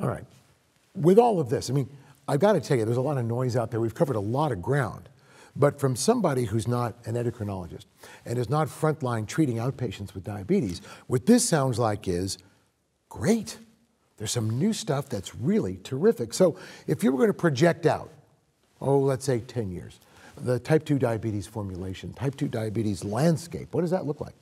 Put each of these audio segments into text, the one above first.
All right. With all of this, I mean, I've got to tell you, there's a lot of noise out there. We've covered a lot of ground. But from somebody who's not an endocrinologist and is not frontline treating outpatients with diabetes, what this sounds like is great. There's some new stuff that's really terrific. So if you were going to project out, let's say 10 years, the type 2 diabetes formulation, type 2 diabetes landscape, what does that look like?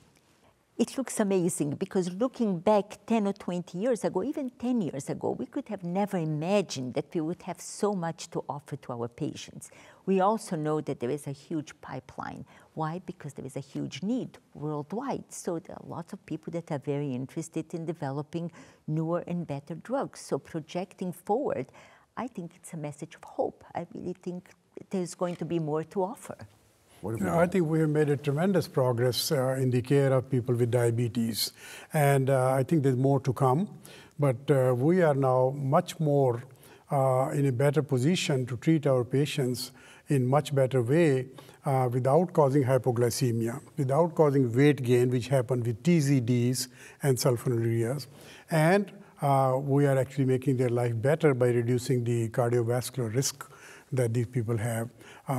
It looks amazing because looking back 10 or 20 years ago, even 10 years ago, we could have never imagined that we would have so much to offer to our patients. We also know that there is a huge pipeline. Why? Because there is a huge need worldwide. So there are lots of people that are very interested in developing newer and better drugs. So projecting forward, I think it's a message of hope. I really think there's going to be more to offer. I think we have made a tremendous progress in the care of people with diabetes. And I think there's more to come. But we are now much more in a better position to treat our patients in much better way without causing hypoglycemia, without causing weight gain, which happened with TZDs and sulfonylureas. And we are actually making their life better by reducing the cardiovascular risk that these people have,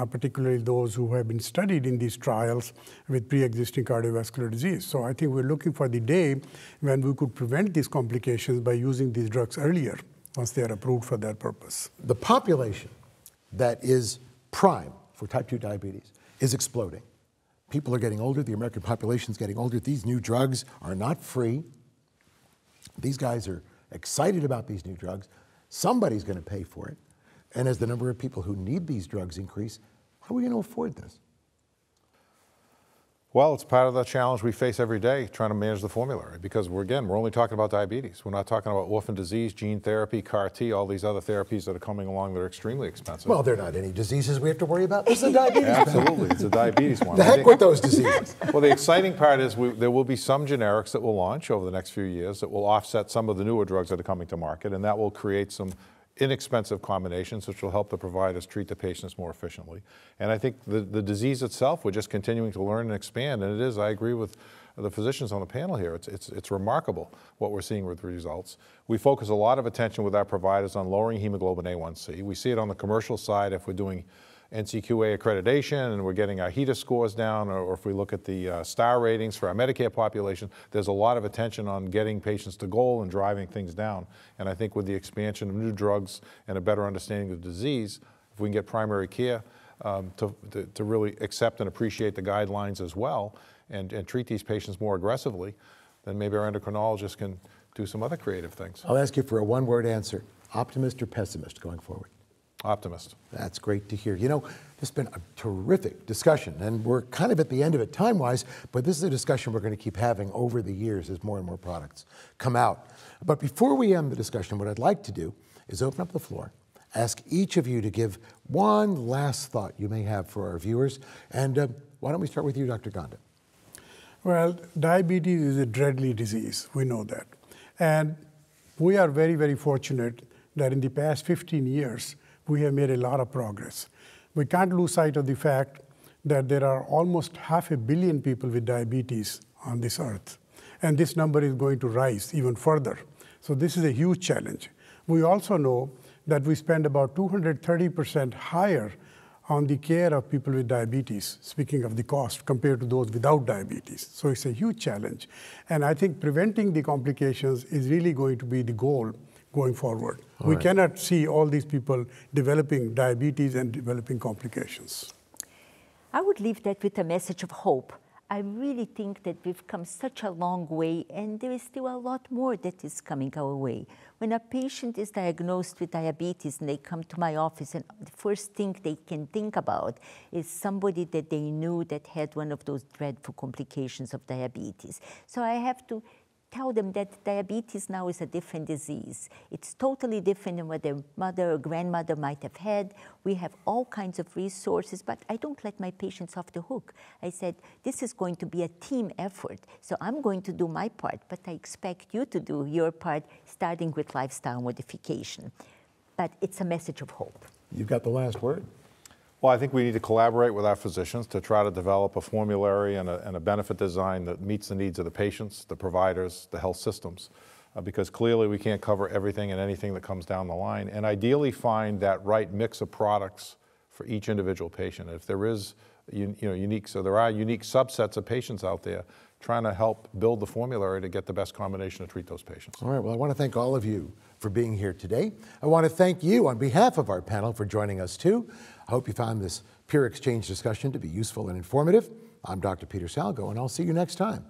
particularly those who have been studied in these trials with pre-existing cardiovascular disease. So I think we're looking for the day when we could prevent these complications by using these drugs earlier, once they are approved for that purpose. The population that is prime for type 2 diabetes is exploding. People are getting older, the American population is getting older. These new drugs are not free. These guys are excited about these new drugs. Somebody's going to pay for it. And as the number of people who need these drugs increase, how are we going to afford this? Well, it's part of the challenge we face every day trying to manage the formulary because we're only talking about diabetes. We're not talking about orphan disease, gene therapy, CAR T, all these other therapies that are coming along that are extremely expensive. Well, they're not any diseases we have to worry about. It's a diabetes. Absolutely, it's a diabetes one. The heck with those diseases. Well, the exciting part is there will be some generics that will launch over the next few years that will offset some of the newer drugs that are coming to market, and that will create some inexpensive combinations which will help the providers treat the patients more efficiently. And I think the disease itself, we're just continuing to learn and expand, and it is, I agree with the physicians on the panel here, it's remarkable what we're seeing with the results. We focus a lot of attention with our providers on lowering hemoglobin A1C. We see it on the commercial side if we're doing NCQA accreditation and we're getting our HEDIS scores down, or if we look at the star ratings for our Medicare population, there's a lot of attention on getting patients to goal and driving things down. And I think with the expansion of new drugs and a better understanding of the disease, if we can get primary care to really accept and appreciate the guidelines as well and treat these patients more aggressively, then maybe our endocrinologists can do some other creative things. I'll ask you for a one-word answer. Optimist or pessimist going forward? Optimist. That's great to hear. You know, this has been a terrific discussion, and we're kind of at the end of it time-wise, but this is a discussion we're going to keep having over the years as more and more products come out. But before we end the discussion, what I'd like to do is open up the floor, ask each of you to give one last thought you may have for our viewers, and why don't we start with you, Dr. Ganda? Well, diabetes is a deadly disease. We know that. And we are very, very fortunate that in the past 15 years, we have made a lot of progress. We can't lose sight of the fact that there are almost 500 million people with diabetes on this earth. And this number is going to rise even further. So this is a huge challenge. We also know that we spend about 230% higher on the care of people with diabetes, speaking of the cost, compared to those without diabetes. So it's a huge challenge. And I think preventing the complications is really going to be the goal going forward. We cannot see all these people developing diabetes and developing complications. I would leave that with a message of hope. I really think that we've come such a long way, and there is still a lot more that is coming our way. When a patient is diagnosed with diabetes and they come to my office, and the first thing they can think about is somebody that they knew that had one of those dreadful complications of diabetes. So I have to tell them that diabetes now is a different disease. It's totally different than what their mother or grandmother might have had. We have all kinds of resources, but I don't let my patients off the hook. I said, this is going to be a team effort. So I'm going to do my part, but I expect you to do your part, starting with lifestyle modification. But it's a message of hope. You've got the last word. Well, I think we need to collaborate with our physicians to try to develop a formulary and a benefit design that meets the needs of the patients, the providers, the health systems. because clearly we can't cover everything and anything that comes down the line, and ideally find that right mix of products for each individual patient. If there is, there are unique subsets of patients out there, trying to help build the formulary to get the best combination to treat those patients. All right, well, I want to thank all of you for being here today. I want to thank you on behalf of our panel for joining us too. I hope you found this peer exchange discussion to be useful and informative. I'm Dr. Peter Salgo, and I'll see you next time.